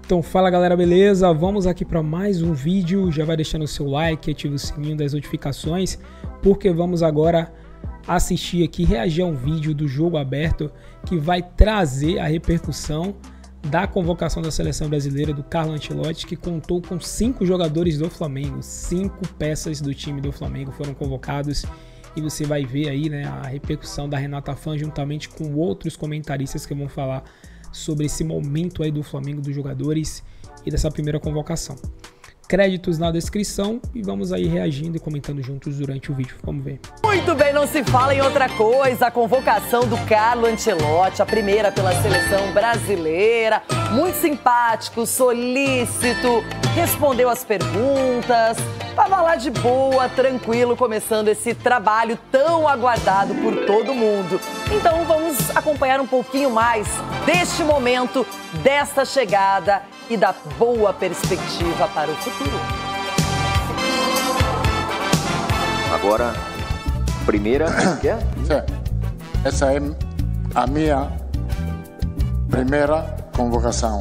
Então fala galera, beleza? Vamos aqui para mais um vídeo. Já vai deixando o seu like, ativa o sininho das notificações, porque vamos agora assistir aqui, reagir a um vídeo do Jogo Aberto que vai trazer a repercussão da convocação da seleção brasileira do Carlo Ancelotti, que contou com 5 jogadores do Flamengo, 5 peças do time do Flamengo foram convocados. E você vai ver aí, né, a repercussão da Renata Fã juntamente com outros comentaristas que vão falar sobre esse momento aí do Flamengo, dos jogadores e dessa primeira convocação. Créditos na descrição e vamos aí reagindo e comentando juntos durante o vídeo. Vamos ver. Muito bem, não se fala em outra coisa. A convocação do Carlo Ancelotti, a primeira pela seleção brasileira. Muito simpático, solícito, respondeu as perguntas. Tava lá de boa, tranquilo, começando esse trabalho tão aguardado por todo mundo. Então vamos acompanhar um pouquinho mais deste momento, desta chegada e da boa perspectiva para o futuro. Agora, primeira, quer? Sim. Essa é a minha primeira convocação.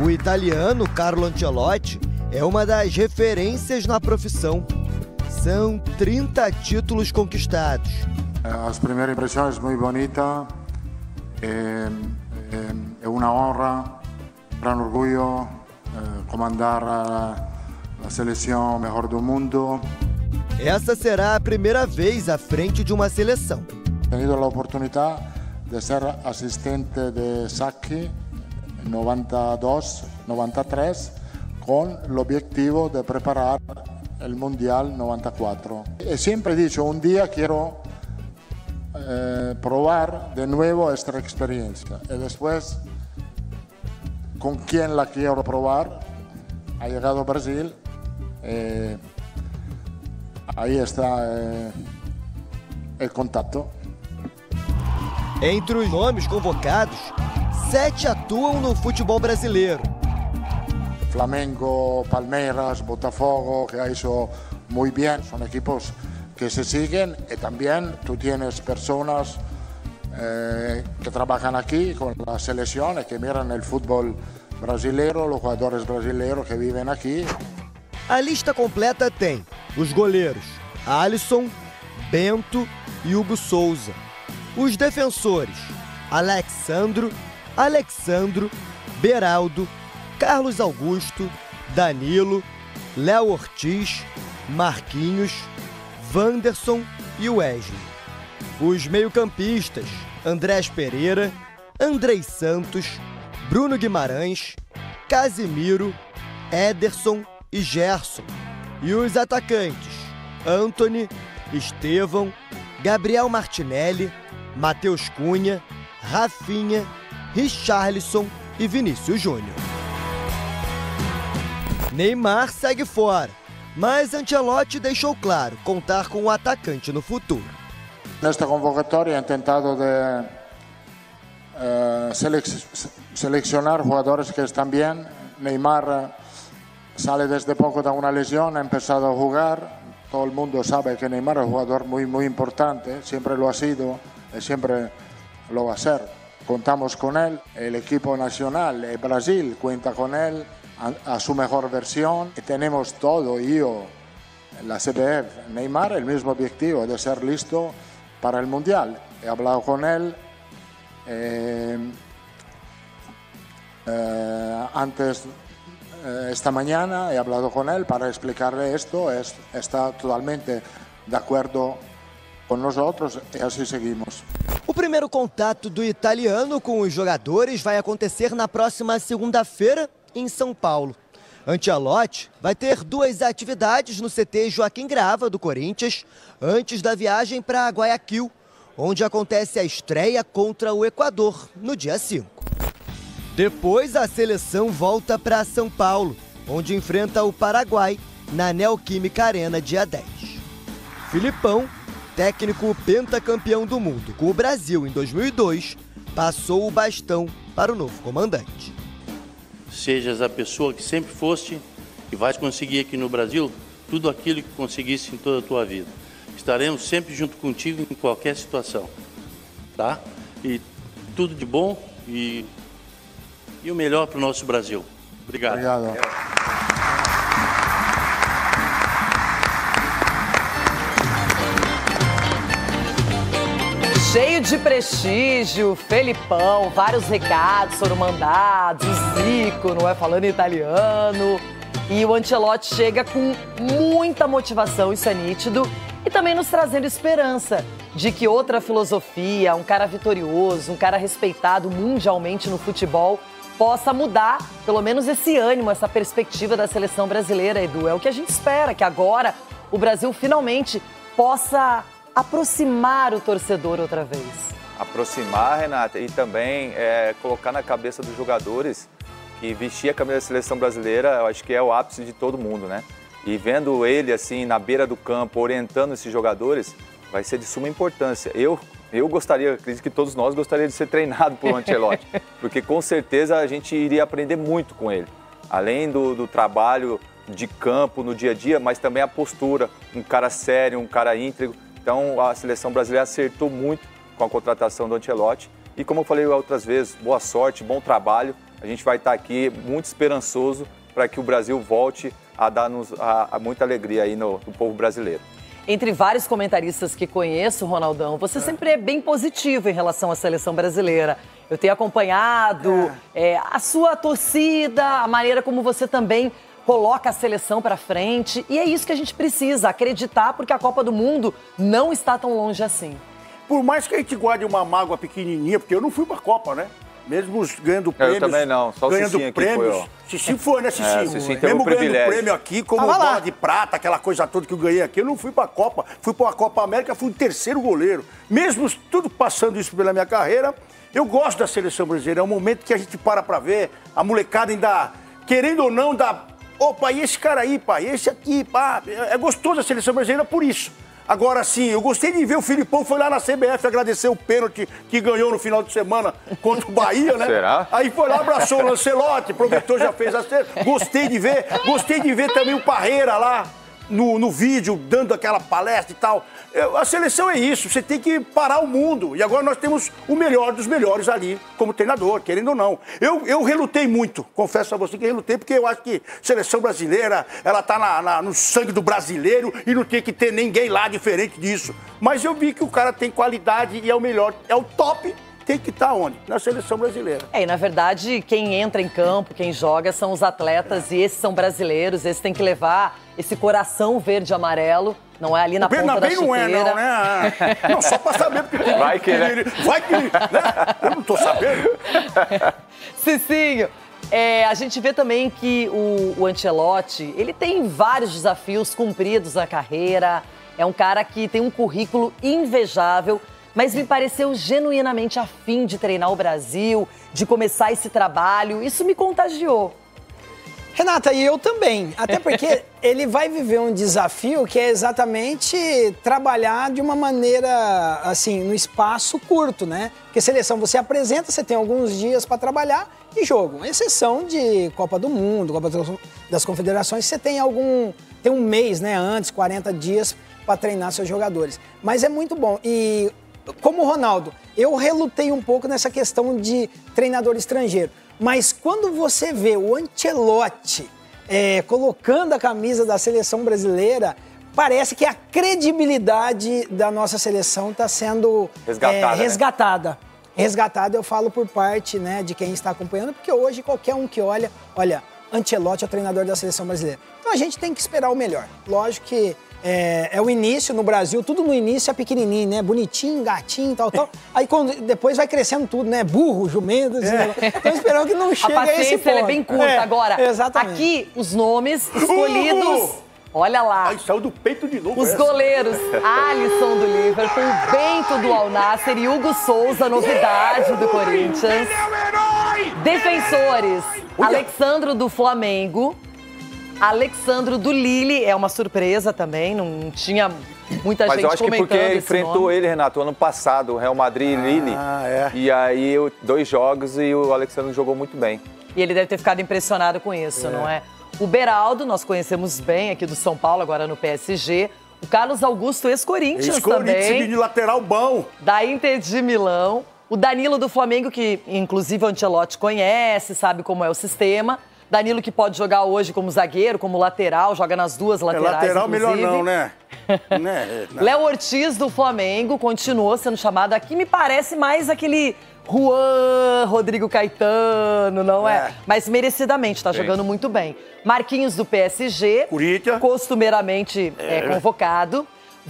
O italiano Carlo Ancelotti é uma das referências na profissão. São 30 títulos conquistados. As primeiras impressões muito bonitas. É uma honra, gran orgulho comandar a seleção melhor do mundo. Essa será a primeira vez à frente de uma seleção. Tenho tido a oportunidade de ser assistente de Sacchi em 92, 93, com o objetivo de preparar o Mundial 94. E sempre dicho, um dia quero probar de nuevo esta experiencia y después con quién la quiero probar. Ha llegado a Brasil, ahí está el contacto. Entre os nomes convocados, 7 atuam no futebol brasileiro. Flamengo, Palmeiras, Botafogo, que ha hecho muy bien, son equipos que se siguen, y también tú tienes personas que trabajan aquí con la selección y que miran el fútbol brasileiro, los jugadores brasileiros que viven aqui. A lista completa tem os goleiros Alisson, Bento e Hugo Souza. Os defensores Alexandro, Beraldo, Carlos Augusto, Danilo, Léo Ortiz, Marquinhos, Wanderson e Wesley. Os meio-campistas Andrés Pereira, Andrei Santos, Bruno Guimarães, Casimiro, Ederson e Gerson. E os atacantes Antony, Estevão, Gabriel Martinelli, Matheus Cunha, Rafinha, Richarlison e Vinícius Júnior. Neymar segue fora, mas Ancelotti deixou claro contar com o atacante no futuro. Nesta convocatória, he tentado de seleccionar jogadores que están bien. Neymar sale desde poco de una lesión, ha empezado a jugar. Todo el mundo sabe que Neymar es un jugador muy importante, siempre lo ha sido y siempre lo va a ser. Contamos con él, el equipo nacional, Brasil, cuenta con él a su mejor versión. Y tenemos todo, yo, la CBF, Neymar, el mismo objetivo de ser listo para el Mundial. He hablado con él antes, esta mañana, he hablado con él para explicarle esto. Está totalmente de acuerdo com nós e assim seguimos. O primeiro contato do italiano com os jogadores vai acontecer na próxima segunda-feira em São Paulo. Ancelotti vai ter 2 atividades no CT Joaquim Grava do Corinthians antes da viagem para Guayaquil, onde acontece a estreia contra o Equador no dia 5. Depois a seleção volta para São Paulo, onde enfrenta o Paraguai na Neoquímica Arena dia 10. Filipão, técnico pentacampeão do mundo com o Brasil em 2002, passou o bastão para o novo comandante. Sejas a pessoa que sempre foste e vais conseguir aqui no Brasil tudo aquilo que conseguiste em toda a tua vida. Estaremos sempre junto contigo em qualquer situação, tá? E tudo de bom e o melhor para o nosso Brasil. Obrigado. Obrigado. Cheio de prestígio, Felipão, vários recados foram mandados, o Zico, não é, falando italiano. E o Ancelotti chega com muita motivação, isso é nítido, e também nos trazendo esperança de que outra filosofia, um cara vitorioso, um cara respeitado mundialmente no futebol, possa mudar, pelo menos esse ânimo, essa perspectiva da seleção brasileira, Edu. É o que a gente espera, que agora o Brasil finalmente possa aproximar o torcedor outra vez. Aproximar, Renata, e também colocar na cabeça dos jogadores que vestir a camisa da seleção brasileira, eu acho que é o ápice de todo mundo, né? E vendo ele assim na beira do campo, orientando esses jogadores, vai ser de suma importância. Eu gostaria, acredito que todos nós gostaríamos de ser treinado por Ancelotti, porque com certeza a gente iria aprender muito com ele. Além do trabalho de campo no dia a dia, mas também a postura, um cara sério, um cara íntegro. Então a seleção brasileira acertou muito com a contratação do Ancelotti. E como eu falei outras vezes, boa sorte, bom trabalho. A gente vai estar aqui muito esperançoso para que o Brasil volte a dar-nos muita alegria aí no povo brasileiro. Entre vários comentaristas que conheço, Ronaldão, você sempre é bem positivo em relação à seleção brasileira. Eu tenho acompanhado a sua torcida, a maneira como você também coloca a seleção para frente. E é isso que a gente precisa, acreditar, porque a Copa do Mundo não está tão longe assim. Por mais que a gente guarde uma mágoa pequenininha, porque eu não fui para a Copa, né? Mesmo ganhando prêmios. Eu também não, só o Cicinho aqui foi, ó. Cicinho foi, né, Cicinho? Cicinho teve mesmo um ganhando prêmio aqui, como bola de prata, aquela coisa toda que eu ganhei aqui, eu não fui pra Copa. Fui pra Copa América, fui o terceiro goleiro. Mesmo tudo passando isso pela minha carreira, eu gosto da seleção brasileira. É um momento que a gente para ver, a molecada ainda, querendo ou não, dá... Opa, e esse cara aí, pai? Esse aqui, pá. É gostoso a seleção brasileira por isso. Agora sim, eu gostei de ver o Filipão foi lá na CBF agradecer o pênalti que ganhou no final de semana contra o Bahia, né? Será? Aí foi lá, abraçou o Lancelotti, aproveitou, já fez a cena. Gostei de ver também o Parreira lá no vídeo, dando aquela palestra e tal. A seleção é isso, você tem que parar o mundo. E agora nós temos o melhor dos melhores ali como treinador, querendo ou não. Eu relutei muito, confesso a você que relutei, porque eu acho que a seleção brasileira, ela tá no sangue do brasileiro e não tem que ter ninguém lá diferente disso. Mas eu vi que o cara tem qualidade e é o melhor, é o top. Tem que estar onde? Na seleção brasileira. E na verdade, quem entra em campo, quem joga, são os atletas e esses são brasileiros, esses têm que levar esse coração verde e amarelo, não é ali na ponta da chuteira. Não é, não, né? Não, só pra saber, porque... Vai que, né? Né? Eu não tô sabendo. Cicinho, a gente vê também que o Ancelotti, ele tem vários desafios cumpridos na carreira, é um cara que tem um currículo invejável, mas me pareceu genuinamente afim de treinar o Brasil, de começar esse trabalho. Isso me contagiou. Renata, e eu também. Até porque ele vai viver um desafio que é exatamente trabalhar de uma maneira, assim, no espaço curto, né? Porque seleção você apresenta, você tem alguns dias para trabalhar e jogo. Exceção de Copa do Mundo, Copa das Confederações, você tem tem um mês, né, antes, 40 dias para treinar seus jogadores. Mas é muito bom. E como o Ronaldo, eu relutei um pouco nessa questão de treinador estrangeiro. Mas quando você vê o Ancelotti colocando a camisa da seleção brasileira, parece que a credibilidade da nossa seleção está sendo resgatada. Né? Resgatada, eu falo por parte, né, de quem está acompanhando, porque hoje qualquer um que olha, Ancelotti é o treinador da seleção brasileira. Então a gente tem que esperar o melhor. Lógico que é o início no Brasil, tudo no início é pequenininho, né? Bonitinho, gatinho, tal. Aí depois vai crescendo tudo, né? Burro, jumento, Então esperando que não chegue a esse ponto. A paciência é bem curta. Agora, exatamente. Aqui, os nomes escolhidos... Olha lá. Ai, saiu do peito de novo. Os goleiros, Alisson do Liverpool, Bento do Al Nassr e Hugo Souza, novidade do Corinthians. Defensores, Alexandro do Flamengo, Alexandro do Lille, é uma surpresa também, não tinha muita gente comentando. Mas eu acho que porque enfrentou ele, Renato, ano passado, o Real Madrid e Lille. E aí, 2 jogos e o Alexandro jogou muito bem. E ele deve ter ficado impressionado com isso, não é? O Beraldo, nós conhecemos bem aqui do São Paulo, agora no PSG. O Carlos Augusto, ex-Corinthians também. Ex-Corinthians, de lateral bom. Da Inter de Milão. O Danilo do Flamengo, que inclusive o Ancelotti conhece, sabe como é o sistema. Danilo que pode jogar hoje como zagueiro, como lateral, joga nas duas laterais, lateral inclusive. melhor não, né? Léo Ortiz do Flamengo continuou sendo chamado aqui, me parece mais aquele Juan Rodrigo Caetano, não é? Mas merecidamente, tá jogando muito bem. Marquinhos do PSG, Corinthians, costumeiramente convocado.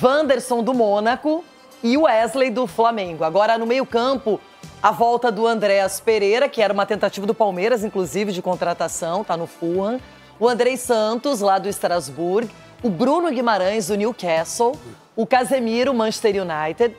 Wanderson do Mônaco e o Wesley do Flamengo. Agora no meio-campo, a volta do Andréas Pereira, que era uma tentativa do Palmeiras, inclusive, de contratação, tá no Fulham. O Andrei Santos, lá do Strasbourg. O Bruno Guimarães, do Newcastle. O Casemiro, Manchester United.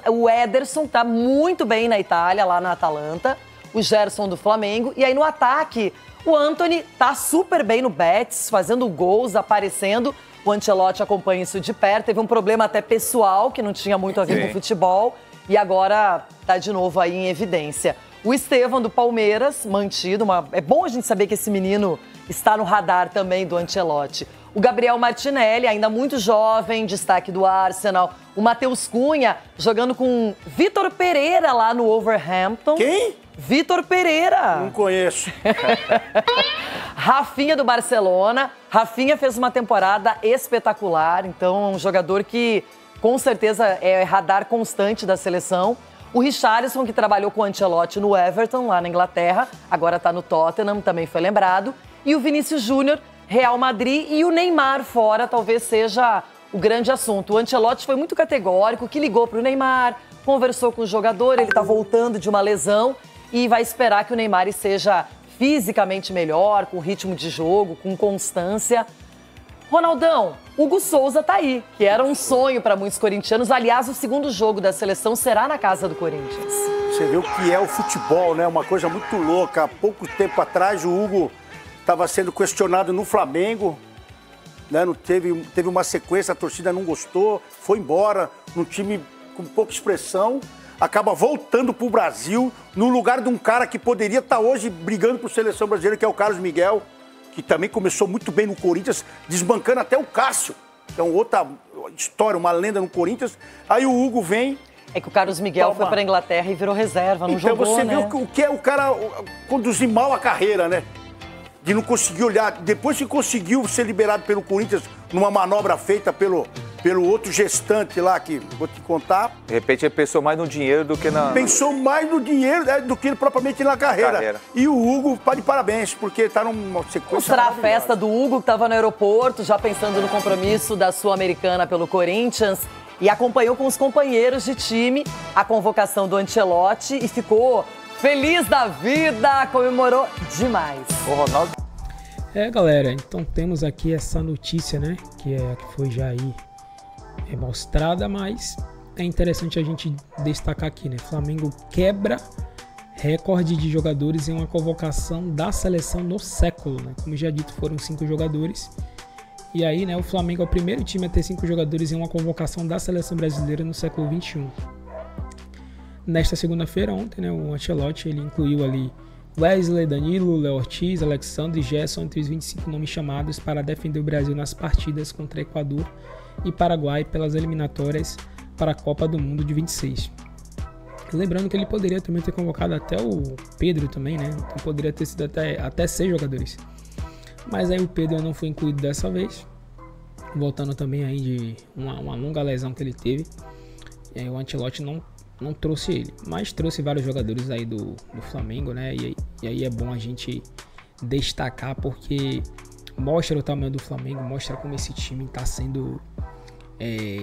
O Ederson tá muito bem na Itália, lá na Atalanta. O Gerson do Flamengo. E aí no ataque, o Antony tá super bem no Betis, fazendo gols, aparecendo. O Ancelotti acompanha isso de perto. Teve um problema até pessoal, que não tinha muito a ver com futebol. E agora tá de novo aí em evidência. O Estevão do Palmeiras, mantido. É bom a gente saber que esse menino está no radar também do Ancelotti. O Gabriel Martinelli, ainda muito jovem, destaque do Arsenal. O Matheus Cunha, jogando com Vitor Pereira lá no Wolverhampton. Quem? Vitor Pereira. Não conheço. Rafinha do Barcelona. Rafinha fez uma temporada espetacular, então um jogador que com certeza é radar constante da seleção. O Richarlison, que trabalhou com o Ancelotti no Everton, lá na Inglaterra, agora está no Tottenham, também foi lembrado. E o Vinícius Júnior, Real Madrid, e o Neymar fora, talvez seja o grande assunto. O Ancelotti foi muito categórico, que ligou para o Neymar, conversou com o jogador, ele está voltando de uma lesão e vai esperar que o Neymar seja fisicamente melhor, com ritmo de jogo, com constância. Ronaldão, Hugo Souza tá aí, que era um sonho para muitos corintianos. Aliás, o segundo jogo da seleção será na casa do Corinthians. Você vê o que é o futebol, né? Uma coisa muito louca. Há pouco tempo atrás, o Hugo estava sendo questionado no Flamengo, né? Não teve uma sequência, a torcida não gostou, foi embora, num time com pouca expressão, acaba voltando para o Brasil, no lugar de um cara que poderia estar hoje brigando por seleção brasileira, que é o Carlos Miguel, que também começou muito bem no Corinthians, desbancando até o Cássio, que é uma outra história, uma lenda no Corinthians. Aí o Hugo vem... É que o Carlos Miguel foi para a Inglaterra e virou reserva, não jogou, você né? vê o que é o cara conduzir mal a carreira, né? De não conseguir olhar. Depois que conseguiu ser liberado pelo Corinthians numa manobra feita pelo outro gestante lá, que vou te contar. De repente ele pensou mais no dinheiro do que na... Pensou mais no dinheiro do que propriamente na carreira. E o Hugo, de parabéns, porque está numa sequência. Mostrar a festa do Hugo, que estava no aeroporto, já pensando no compromisso da Sul-Americana pelo Corinthians. E acompanhou com os companheiros de time a convocação do Ancelotti e ficou feliz da vida, comemorou demais. O Ronaldo... Galera, então temos aqui essa notícia, né, que foi já aí mostrada, mas é interessante a gente destacar aqui, né, Flamengo quebra recorde de jogadores em uma convocação da seleção no século, né, como já dito, foram 5 jogadores, e aí, né, o Flamengo é o primeiro time a ter 5 jogadores em uma convocação da seleção brasileira no século XXI. Nesta segunda-feira, ontem, né, o Ancelotti, ele incluiu ali Wesley, Danilo, Léo Ortiz, Alexandre e Gerson entre os 25 nomes chamados para defender o Brasil nas partidas contra Equador e Paraguai pelas eliminatórias para a Copa do Mundo de 26. Lembrando que ele poderia também ter convocado até o Pedro também, né? Então poderia ter sido até 6 jogadores. Mas aí o Pedro não foi incluído dessa vez, voltando também aí de uma longa lesão que ele teve. E aí o Ancelotti não trouxe ele, mas trouxe vários jogadores aí do Flamengo, né? E aí é bom a gente destacar, porque mostra o tamanho do Flamengo, mostra como esse time está sendo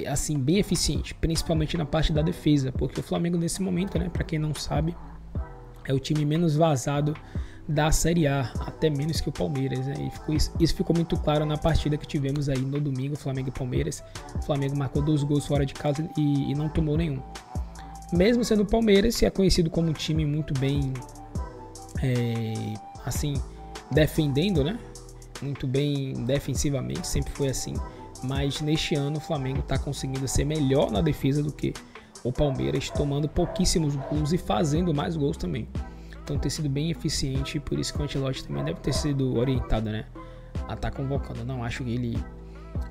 assim, bem eficiente, principalmente na parte da defesa, porque o Flamengo nesse momento, né, para quem não sabe, é o time menos vazado da Série A, até menos que o Palmeiras, né? E isso ficou muito claro na partida que tivemos aí no domingo, Flamengo e Palmeiras. O Flamengo marcou 2 gols fora de casa e não tomou nenhum. Mesmo sendo o Palmeiras, é conhecido como um time muito bem, assim, defendendo, né? Muito bem defensivamente, sempre foi assim. Mas neste ano o Flamengo está conseguindo ser melhor na defesa do que o Palmeiras, tomando pouquíssimos gols e fazendo mais gols também. Então tem sido bem eficiente, por isso que o Ancelotti também deve ter sido orientado, né, a estar convocando. Não acho que ele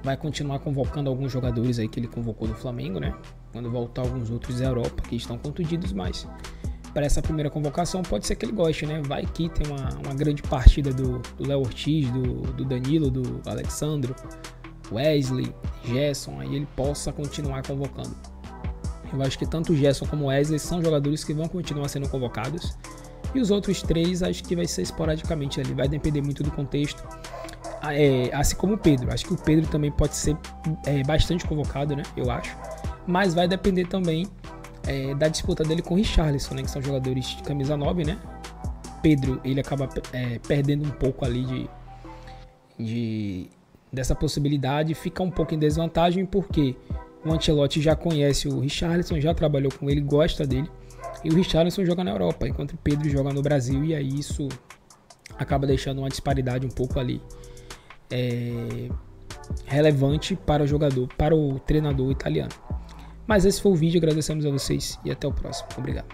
vai continuar convocando alguns jogadores aí que ele convocou do Flamengo, né? Quando voltar alguns outros da Europa que estão contundidos, mas para essa primeira convocação, pode ser que ele goste, né? Vai que tem uma grande partida do Léo Ortiz, do Danilo, do Alexandro, Wesley, Gerson, aí ele possa continuar convocando. Eu acho que tanto o Gerson como o Wesley são jogadores que vão continuar sendo convocados. E os outros 3 acho que vai ser esporadicamente ali, vai depender muito do contexto. Assim como o Pedro, acho que o Pedro também pode ser bastante convocado, né? Eu acho. Mas vai depender também da disputa dele com o Richarlison, né? Que são jogadores de camisa 9, né? Pedro, ele acaba perdendo um pouco ali dessa possibilidade, fica um pouco em desvantagem porque o Ancelotti já conhece o Richarlison, já trabalhou com ele, gosta dele, e o Richarlison joga na Europa, enquanto o Pedro joga no Brasil, e aí isso acaba deixando uma disparidade um pouco ali relevante para o jogador, para o treinador italiano. Mas esse foi o vídeo, agradecemos a vocês e até o próximo. Obrigado.